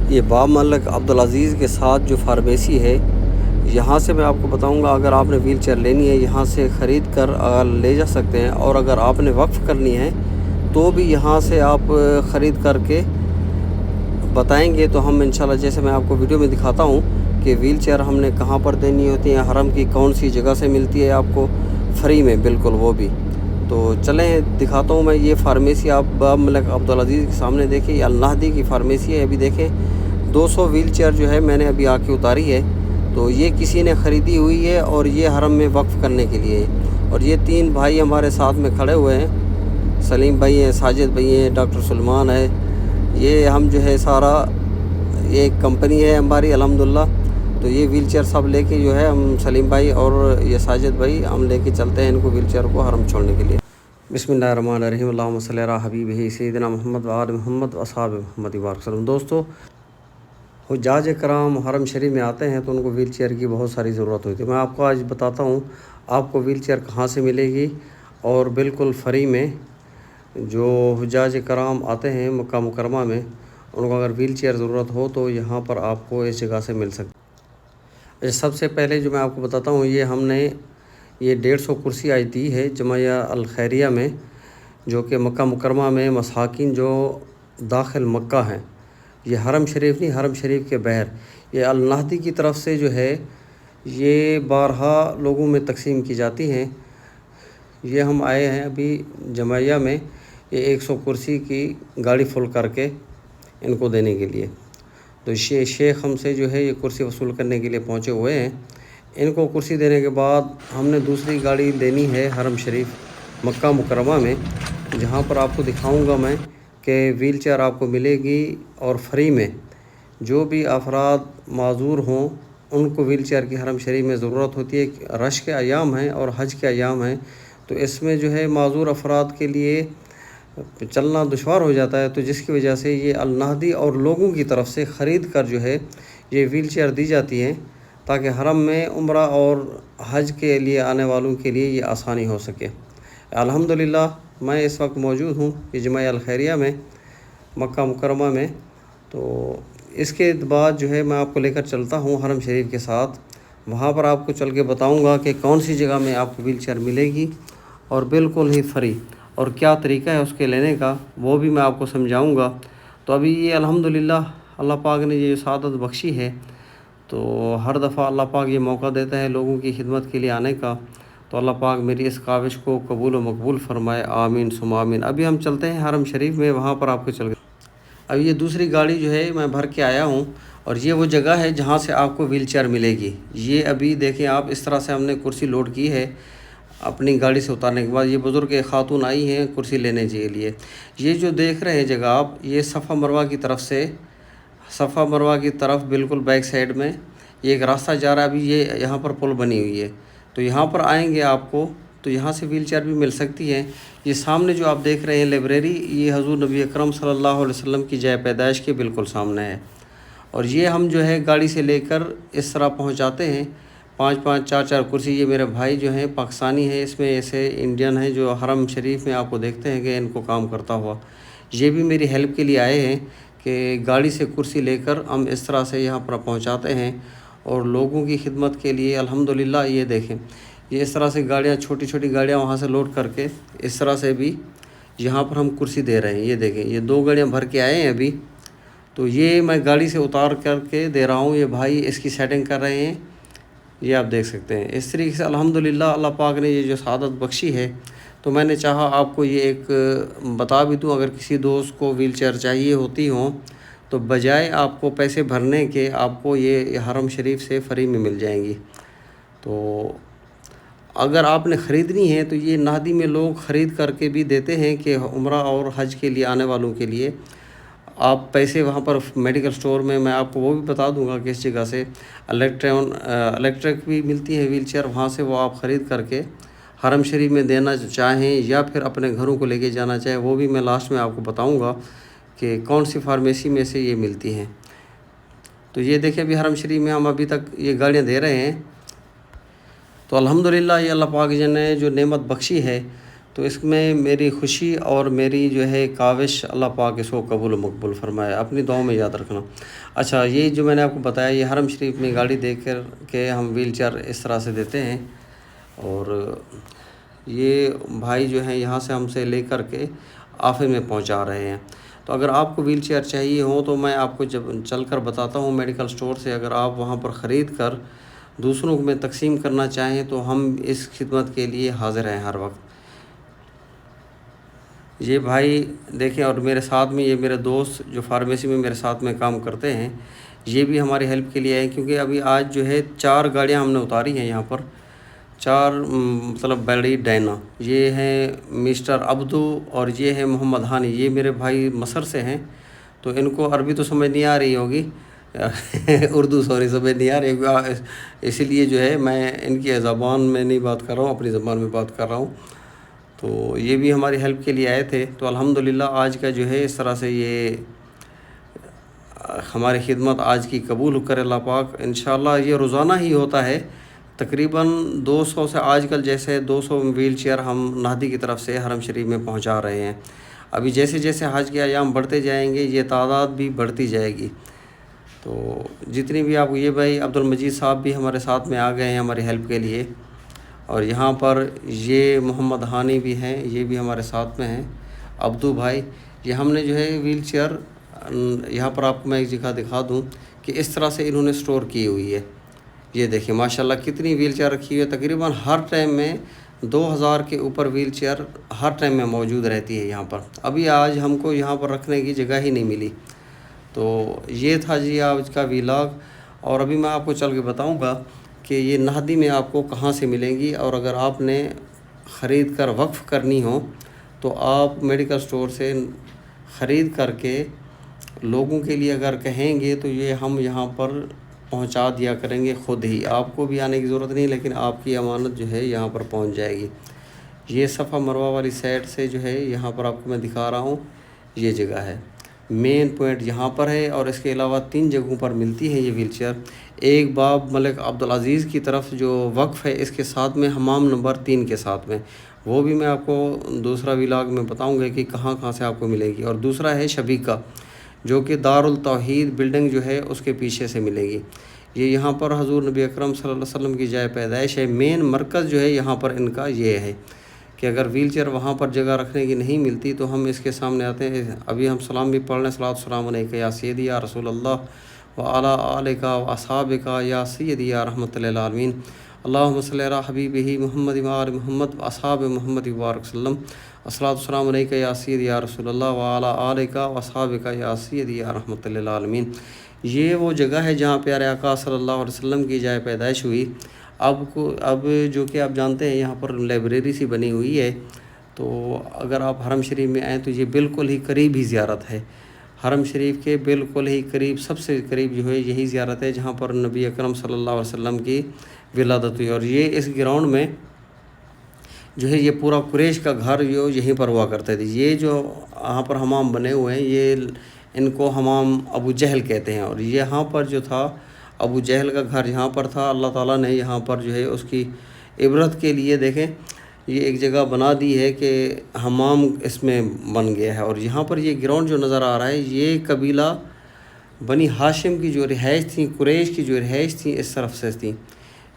یہ باب ملک عبدالعزیز کے ساتھ جو فارمیسی ہے، یہاں سے میں آپ کو بتاؤں گا، اگر آپ نے ویل چیئر لینی ہے یہاں سے خرید کر لے جا سکتے ہیں، اور اگر آپ نے وقف کرنی ہے تو بھی یہاں سے آپ خرید کر کے بتائیں گے تو ہم انشاءاللہ، جیسے میں آپ کو ویڈیو میں دکھاتا ہوں کہ ویل چیئر ہم نے کہاں پر دینی ہوتی ہیں، حرم کی کون سی جگہ سے ملتی ہے آپ کو فری میں بالکل، وہ بھی تو چلیں دکھاتا ہوں میں۔ یہ فارمیسی آپ باب ملک عبدالعزیز کے سامنے دیکھیں، یہ النہدی کی فارمیسی ہے۔ ابھی دیکھیں 200 ویل چیئر جو ہے میں نے ابھی آ کے اتاری ہے، تو یہ کسی نے خریدی ہوئی ہے اور یہ حرم میں وقف کرنے کے لیے ہے۔ اور یہ 3 بھائی ہمارے ساتھ میں کھڑے ہوئے ہیں، سلیم بھائی ہیں، ساجد بھائی ہیں، ڈاکٹر سلمان ہے۔ یہ ہم جو ہے سارا ایک کمپنی ہے ہماری الحمدللہ، تو یہ ویل چیئر سب لے کے جو ہے ہم سلیم بھائی اور یہ ساجد بھائی ہم لے کے چلتے ہیں ان کو ویل چیئر کو حرم چھوڑنے کے لیے۔ بسم اللہ الرحمن الرحیم، اللہم صلی علی حبیبہ سیدنا محمد و آل محمد و اصحاب محمد وبارک وسلم۔ دوستو، حجاج کرام حرم شریف میں آتے ہیں تو ان کو ویل چیئر کی بہت ساری ضرورت ہوتی ہے۔ میں آپ کو آج بتاتا ہوں آپ کو ویل چیئر کہاں سے ملے گی، اور بالکل فری میں۔ جو حجاج کرام آتے ہیں مکہ مکرمہ میں، ان کو اگر ویل چیئر ضرورت ہو تو یہاں پر آپ کو اس جگہ سے مل سکتی ہے۔ سب سے پہلے جو میں آپ کو بتاتا ہوں، یہ ہم نے 150 کرسی آج دی ہے جمعیہ الخیریہ میں، جو کہ مکہ مکرمہ میں مساکین جو داخل مکہ ہیں، یہ حرم شریف نہیں، حرم شریف کے بحر، یہ النہدی کی طرف سے جو ہے یہ بارہا لوگوں میں تقسیم کی جاتی ہیں۔ یہ ہم آئے ہیں ابھی جمعیہ میں، یہ 100 کرسی کی گاڑی فل کر کے ان کو دینے کے لیے۔ تو شیخ ہم سے جو ہے یہ کرسی وصول کرنے کے لیے پہنچے ہوئے ہیں۔ ان کو کرسی دینے کے بعد ہم نے دوسری گاڑی لینی ہے حرم شریف مکہ مکرمہ میں، جہاں پر آپ کو دکھاؤں گا میں کہ ویل چیئر آپ کو ملے گی اور فری میں۔ جو بھی افراد معذور ہوں ان کو ویل چیئر کی حرم شریف میں ضرورت ہوتی ہے۔ رش کے ایام ہیں اور حج کے ایام ہیں، تو اس میں جو ہے معذور افراد کے لیے چلنا دشوار ہو جاتا ہے، تو جس کی وجہ سے یہ النہدی اور لوگوں کی طرف سے خرید کر جو ہے یہ ویل چیئر دی جاتی ہیں، تاکہ حرم میں عمرہ اور حج کے لیے آنے والوں کے لیے یہ آسانی ہو سکے۔ الحمدللہ میں اس وقت موجود ہوں یہ جمعیہ الخیریہ میں مکہ مکرمہ میں، تو اس کے بعد جو ہے میں آپ کو لے کر چلتا ہوں حرم شریف کے ساتھ، وہاں پر آپ کو چل کے بتاؤں گا کہ کون سی جگہ میں آپ کو ویل چیئر ملے گی اور بالکل ہی فری، اور کیا طریقہ ہے اس کے لینے کا وہ بھی میں آپ کو سمجھاؤں گا۔ تو ابھی یہ الحمدللہ اللہ پاک نے یہ سعادت بخشی ہے، تو ہر دفعہ اللہ پاک یہ موقع دیتا ہے لوگوں کی خدمت کے لیے آنے کا، تو اللہ پاک میری اس کاوش کو قبول و مقبول فرمائے، آمین ثم آمین۔ ابھی ہم چلتے ہیں حرم شریف میں، وہاں پر آپ کو چل گئے۔ اب یہ دوسری گاڑی جو ہے میں بھر کے آیا ہوں، اور یہ وہ جگہ ہے جہاں سے آپ کو ویل چیئر ملے گی۔ یہ ابھی دیکھیں آپ، اس طرح سے ہم نے کرسی لوڈ کی ہے اپنی گاڑی سے اتارنے کے بعد۔ یہ بزرگ خاتون آئی ہیں کرسی لینے کے لیے۔ یہ جو دیکھ رہے ہیں جگہ آپ، یہ صفا مروہ کی طرف سے، صفا مروہ کی طرف بالکل بیک سائڈ میں یہ ایک راستہ جا رہا ہے۔ ابھی یہ یہاں پر پل بنی ہوئی ہے، تو یہاں پر آئیں گے آپ کو تو یہاں سے ویل چیئر بھی مل سکتی ہے۔ یہ سامنے جو آپ دیکھ رہے ہیں لائبریری، یہ حضور نبی اکرم صلی اللہ علیہ وسلم کی جائے پیدائش کے بالکل سامنے ہے، اور یہ ہم جو ہے گاڑی سے لے کر اس طرح پہنچاتے ہیں۔ 5 4 کرسی، یہ میرے بھائی جو ہیں پاکستانی ہیں، اس میں ایسے انڈین ہیں جو حرم شریف میں آپ کو دیکھتے ہیں کہ ان کو کام کرتا ہوا، یہ بھی میری ہیلپ کے لیے آئے ہیں کہ گاڑی سے کرسی لے کر ہم اس طرح سے یہاں پر پہنچاتے ہیں اور لوگوں کی خدمت کے لیے الحمدللہ۔ یہ دیکھیں، یہ اس طرح سے گاڑیاں، چھوٹی چھوٹی گاڑیاں وہاں سے لوڈ کر کے اس طرح سے بھی یہاں پر ہم کرسی دے رہے ہیں۔ یہ دیکھیں، یہ 2 گاڑیاں بھر کے آئے ہیں ابھی، تو یہ میں گاڑی سے اتار کر کے دے رہا ہوں۔ یہ بھائی اس کی سیٹنگ کر رہے ہیں، یہ آپ دیکھ سکتے ہیں۔ اس طریقے سے الحمدللہ اللہ پاک نے یہ جو سعادت بخشی ہے، تو میں نے چاہا آپ کو یہ ایک بتا بھی دوں، اگر کسی دوست کو ویل چیئر چاہیے ہوتی ہوں تو بجائے آپ کو پیسے بھرنے کے آپ کو یہ حرم شریف سے فری میں مل جائیں گی۔ تو اگر آپ نے خریدنی ہے تو یہ نہدی میں لوگ خرید کر کے بھی دیتے ہیں کہ عمرہ اور حج کے لیے آنے والوں کے لیے آپ پیسے وہاں پر میڈیکل سٹور میں آپ کو وہ بھی بتا دوں گا کہ اس جگہ سے الیکٹرک بھی ملتی ہے ویل چیئر، وہاں سے وہ آپ خرید کر کے حرم شریف میں دینا چاہیں یا پھر اپنے گھروں کو لے کے جانا چاہیں، وہ بھی میں لاسٹ میں آپ کو بتاؤں گا کہ کون سی فارمیسی میں سے یہ ملتی ہیں۔ تو یہ دیکھیں ابھی حرم شریف میں ہم ابھی تک یہ گاڑیاں دے رہے ہیں، تو الحمدللہ یہ اللہ پاک نے جو نعمت بخشی ہے، تو اس میں میری خوشی اور میری جو ہے کاوش اللہ پاک اس کو قبول و مقبول فرمائے، اپنی دعاؤں میں یاد رکھنا۔ اچھا، یہ جو میں نے آپ کو بتایا، یہ حرم شریف میں گاڑی دے کر کے ہم ویل چیئر اس طرح سے دیتے ہیں، اور یہ بھائی جو ہیں یہاں سے ہم سے لے کر کے آفس میں پہنچا رہے ہیں۔ تو اگر آپ کو ویل چیئر چاہیے ہو تو میں آپ کو جب چل کر بتاتا ہوں میڈیکل سٹور سے، اگر آپ وہاں پر خرید کر دوسروں میں تقسیم کرنا چاہیں تو ہم اس خدمت کے لیے حاضر ہیں ہر وقت۔ یہ بھائی دیکھیں، اور میرے ساتھ میں یہ میرے دوست جو فارمیسی میں میرے ساتھ میں کام کرتے ہیں، یہ بھی ہماری ہیلپ کے لیے آئے، کیونکہ ابھی آج جو ہے 4 گاڑیاں ہم نے اتاری ہیں یہاں پر، 4 مطلب بڑی ڈائنا۔ یہ ہیں مسٹر عبدو اور یہ ہے محمد ہانی، یہ میرے بھائی مصر سے ہیں، تو ان کو عربی تو سمجھ نہیں آ رہی ہوگی، اردو سمجھ نہیں آ رہی ہوگی، اسی لیے جو ہے میں ان کی زبان میں نہیں بات کر رہا ہوں، اپنی زبان میں بات کر رہا ہوں۔ تو یہ بھی ہماری ہیلپ کے لیے آئے تھے، تو الحمدللہ آج کا جو ہے اس طرح سے یہ ہماری خدمت آج کی قبول کرے اللہ پاک۔ انشاءاللہ یہ روزانہ ہی ہوتا ہے، تقریباً 200 سے آج کل جیسے 200 ویل چیئر ہم نہدی کی طرف سے حرم شریف میں پہنچا رہے ہیں۔ ابھی جیسے جیسے حج کے ایام بڑھتے جائیں گے یہ تعداد بھی بڑھتی جائے گی۔ تو جتنی بھی آپ، یہ بھائی عبد المجید صاحب بھی ہمارے ساتھ میں آ گئے ہیں ہماری ہیلپ کے لیے، اور یہاں پر یہ محمد ہانی بھی ہیں، یہ بھی ہمارے ساتھ میں ہیں، عبدو بھائی۔ یہ ہم نے جو ہے ویل چیئر یہاں پر آپ کو میں ایک جگہ دکھا دوں کہ اس طرح سے انہوں نے سٹور کی ہوئی ہے۔ یہ دیکھیں ماشاءاللہ کتنی ویل چیئر رکھی ہوئی ہے، تقریباً ہر ٹائم میں 2000 کے اوپر ویل چیئر ہر ٹائم میں موجود رہتی ہے یہاں پر۔ ابھی آج ہم کو یہاں پر رکھنے کی جگہ ہی نہیں ملی۔ تو یہ تھا جی آج کا ویلاگ، اور ابھی میں آپ کو چل کے بتاؤں گا کہ یہ نہدی میں آپ کو کہاں سے ملیں گی، اور اگر آپ نے خرید کر وقف کرنی ہو تو آپ میڈیکل سٹور سے خرید کر کے لوگوں کے لیے اگر کہیں گے تو یہ ہم یہاں پر پہنچا دیا کریں گے خود ہی، آپ کو بھی آنے کی ضرورت نہیں، لیکن آپ کی امانت جو ہے یہاں پر پہنچ جائے گی۔ یہ صفا مروہ والی سائڈ سے جو ہے یہاں پر آپ کو میں دکھا رہا ہوں، یہ جگہ ہے، مین پوائنٹ یہاں پر ہے، اور اس کے علاوہ 3 جگہوں پر ملتی ہے یہ ویل چیئر۔ ایک باب ملک عبدالعزیز کی طرف جو وقف ہے اس کے ساتھ میں حمام نمبر 3 کے ساتھ میں، وہ بھی میں آپ کو دوسرا ویلاگ میں بتاؤں گا کہ کہاں کہاں سے آپ کو ملے گی۔ اور دوسرا ہے شبیکہ، جو کہ دارالتوحید بلڈنگ جو ہے اس کے پیچھے سے ملے گی۔ یہ یہاں پر حضور نبی اکرم صلی اللہ علیہ وسلم کی جائے پیدائش ہے، مین مرکز جو ہے یہاں پر ان کا یہ ہے کہ اگر ویل چیئر وہاں پر جگہ رکھنے کی نہیں ملتی تو ہم اس کے سامنے آتے ہیں۔ ابھی ہم سلام بھی پڑھ لیں، صلاۃ والسلام علیک یا سیدی یا رسول اللہ وعلی آلک و اصحابک یا سیدی یا رحمۃ للعالمین، اللہم صلی علی حبیبہ محمد وآل محمد واصحاب محمد وبارک وسلم، الصلاۃ والسلام علیک یا سیدی یا رسول اللہ وعلی آلک و اصحابک یا سیدی یا رحمۃ للعالمین۔ یہ وہ جگہ ہے جہاں پیارے آقا صلی اللہ علیہ وسلم کی جائے پیدائش ہوئی۔ اب جو کہ آپ جانتے ہیں یہاں پر لائبریری سی بنی ہوئی ہے، تو اگر آپ حرم شریف میں آئیں تو یہ بالکل ہی قریب ہی زیارت ہے، حرم شریف کے بالکل ہی قریب، سب سے قریب جو ہے یہی زیارت ہے جہاں پر نبی اکرم صلی اللہ علیہ وسلم کی ولادت ہوئی۔ اور یہ اس گراؤنڈ میں جو ہے یہ پورا قریش کا گھر جو یہیں پر ہوا کرتے تھے۔ یہ جو یہاں پر حمام بنے ہوئے ہیں یہ ان کو حمام ابو جہل کہتے ہیں، اور یہاں پر جو تھا ابو جہل کا گھر یہاں پر تھا۔ اللہ تعالیٰ نے یہاں پر جو ہے اس کی عبرت کے لیے دیکھیں یہ ایک جگہ بنا دی ہے کہ حمام اس میں بن گیا ہے۔ اور یہاں پر یہ گراؤنڈ جو نظر آ رہا ہے یہ قبیلہ بنی ہاشم کی جو رہائش تھیں، قریش کی جو رہائش تھیں اس طرف سے تھیں۔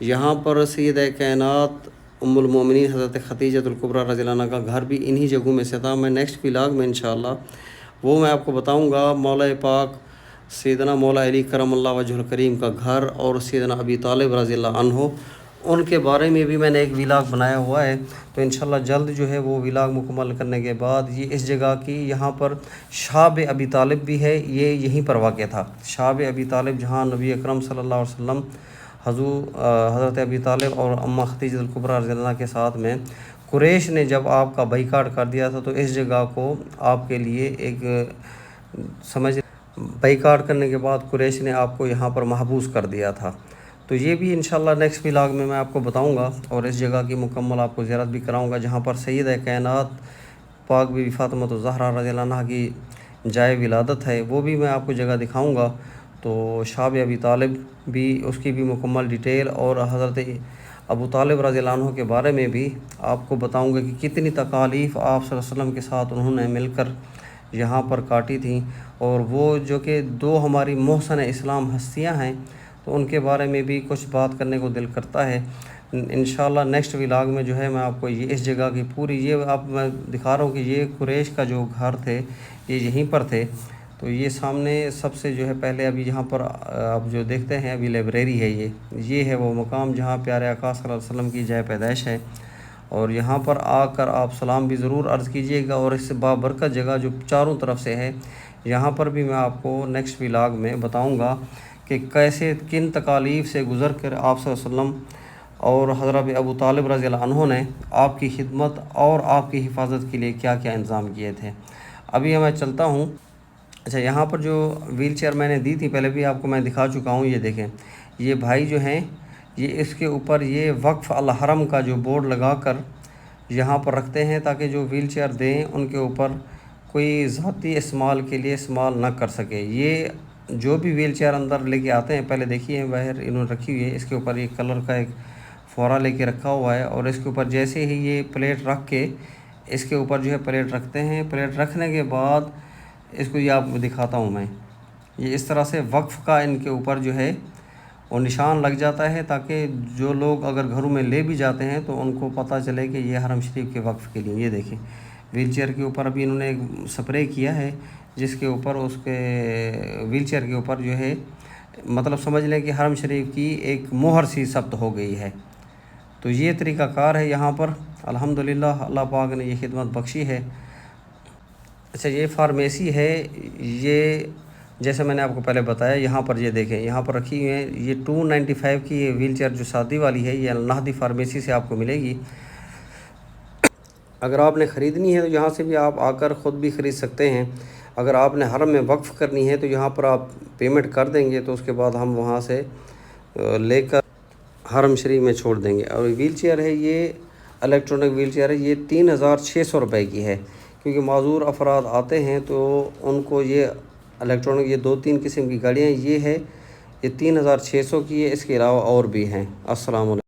یہاں پر سیدہ کائنات ام المومنین حضرت خدیجۃ الکبریٰ رضی اللہ عنہا کا گھر بھی انہی جگہوں میں سے تھا۔ میں نیکسٹ ولاگ میں انشاءاللہ وہ میں آپ کو بتاؤں گا مولا پاک سیدنا مولا علی کرم اللہ وجہ الکریم کا گھر اور سیدنا ابی طالب رضی اللہ عنہ، ان کے بارے میں بھی میں نے ایک ولاگ بنایا ہوا ہے۔ تو انشاءاللہ جلد جو ہے وہ ولاگ مکمل کرنے کے بعد یہ اس جگہ کی، یہاں پر شاب ابی طالب بھی ہے، یہ یہیں پر واقع تھا۔ شاب ابی طالب جہاں نبی اکرم صلی اللہ علیہ وسلم حضرت ابی طالب اور اماں خدیجۃ الکبریٰ رضی اللہ عنہا کے ساتھ میں قریش نے جب آپ کا بائیکاٹ کر دیا تھا تو اس جگہ کو آپ کے لیے ایک بائیکاٹ کرنے کے بعد قریش نے آپ کو یہاں پر محبوس کر دیا تھا۔ تو یہ بھی انشاءاللہ نیکسٹ ولاگ میں آپ کو بتاؤں گا، اور اس جگہ کی مکمل آپ کو زیارت بھی کراؤں گا جہاں پر سیدہ کائنات پاک بی بی فاطمہ الزہرا رضی اللہ عنہا کی جائے ولادت ہے، وہ بھی میں آپ کو جگہ دکھاؤں گا۔ تو شاب ابی طالب بھی، اس کی بھی مکمل ڈیٹیل، اور حضرت ابو طالب رضی اللہ عنہ کے بارے میں بھی آپ کو بتاؤں گا کہ کتنی تکالیف آپ صلی اللہ علیہ وسلم کے ساتھ انہوں نے مل کر یہاں پر کاٹی تھیں، اور وہ جو کہ دو ہماری محسن اسلام ہستیاں ہیں، تو ان کے بارے میں بھی کچھ بات کرنے کو دل کرتا ہے۔ انشاءاللہ نیکسٹ ولاگ میں جو ہے میں آپ کو یہ اس جگہ کی پوری یہ آپ میں دکھا رہا ہوں کہ یہ قریش کا جو گھر تھے یہ یہیں پر تھے۔ تو یہ سامنے سب سے جو ہے پہلے ابھی یہاں پر آپ جو دیکھتے ہیں ابھی لائبریری ہے، یہ ہے وہ مقام جہاں پیارے آقا صلی اللہ علیہ وسلم کی جائے پیدائش ہے، اور یہاں پر آ کر آپ سلام بھی ضرور عرض کیجیے گا۔ اور اس سے بابرکت جگہ جو چاروں طرف سے ہے، یہاں پر بھی میں آپ کو نیکسٹ ولاگ میں بتاؤں گا کہ کیسے کن تکالیف سے گزر کر آپ صلی اللہ علیہ وسلم اور حضرت ابو طالب رضی اللہ عنہ نے آپ کی خدمت اور آپ کی حفاظت کے لیے کیا کیا انتظام کیے تھے۔ ابھی میں چلتا ہوں۔ اچھا، یہاں پر جو ویل چیئر میں نے دی تھی پہلے بھی آپ کو میں دکھا چکا ہوں، یہ دیکھیں یہ بھائی جو ہیں یہ اس کے اوپر یہ وقف الحرم کا جو بورڈ لگا کر یہاں پر رکھتے ہیں تاکہ جو ویل چیئر دیں ان کے اوپر کوئی ذاتی استعمال کے لیے استعمال نہ کر سکے۔ یہ جو بھی ویل چیئر اندر لے کے آتے ہیں، پہلے دیکھیے باہر انہوں نے رکھی ہوئی ہے، اس کے اوپر ایک کلر کا ایک فورا لے کے رکھا ہوا ہے، اور اس کے اوپر جیسے ہی یہ پلیٹ رکھ کے اس کے اوپر جو ہے پلیٹ رکھتے ہیں، پلیٹ رکھنے کے بعد اس کو یہ آپ کو دکھاتا ہوں میں، یہ اس طرح سے وقف کا ان کے اوپر جو ہے وہ نشان لگ جاتا ہے تاکہ جو لوگ اگر گھروں میں لے بھی جاتے ہیں تو ان کو پتہ چلے کہ یہ حرم شریف کے وقف کے لیے۔ یہ دیکھیں ویل چیئر کے اوپر ابھی انہوں نے ایک سپرے کیا ہے جس کے اوپر اس کے ویل چیئر کے اوپر جو ہے مطلب سمجھ لیں کہ حرم شریف کی ایک مہر سی ثبت ہو گئی ہے۔ تو یہ طریقہ کار ہے یہاں پر، الحمدللہ اللہ پاک نے یہ خدمت بخشی ہے۔ اچھا، یہ فارمیسی ہے، یہ جیسے میں نے آپ کو پہلے بتایا، یہاں پر یہ دیکھیں یہاں پر رکھی ہوئی ہیں، یہ 295 کی یہ ویل چیئر جو سادی والی ہے یہ النہدی فارمیسی سے آپ کو ملے گی۔ اگر آپ نے خریدنی ہے تو یہاں سے بھی آپ آ کر خود بھی خرید سکتے ہیں۔ اگر آپ نے حرم میں وقف کرنی ہے تو یہاں پر آپ پیمنٹ کر دیں گے تو اس کے بعد ہم وہاں سے لے کر حرم شریف میں چھوڑ دیں گے۔ اور ویل چیئر ہے، یہ الیکٹرانک ویل چیئر ہے، یہ 3600 روپے کی ہے، کیونکہ معذور افراد آتے ہیں تو ان کو یہ الیکٹرانک یہ 2-3 قسم کی گاڑیاں یہ ہے، یہ 3600 کی ہے، اس کے علاوہ اور بھی ہیں۔ السلام علیکم۔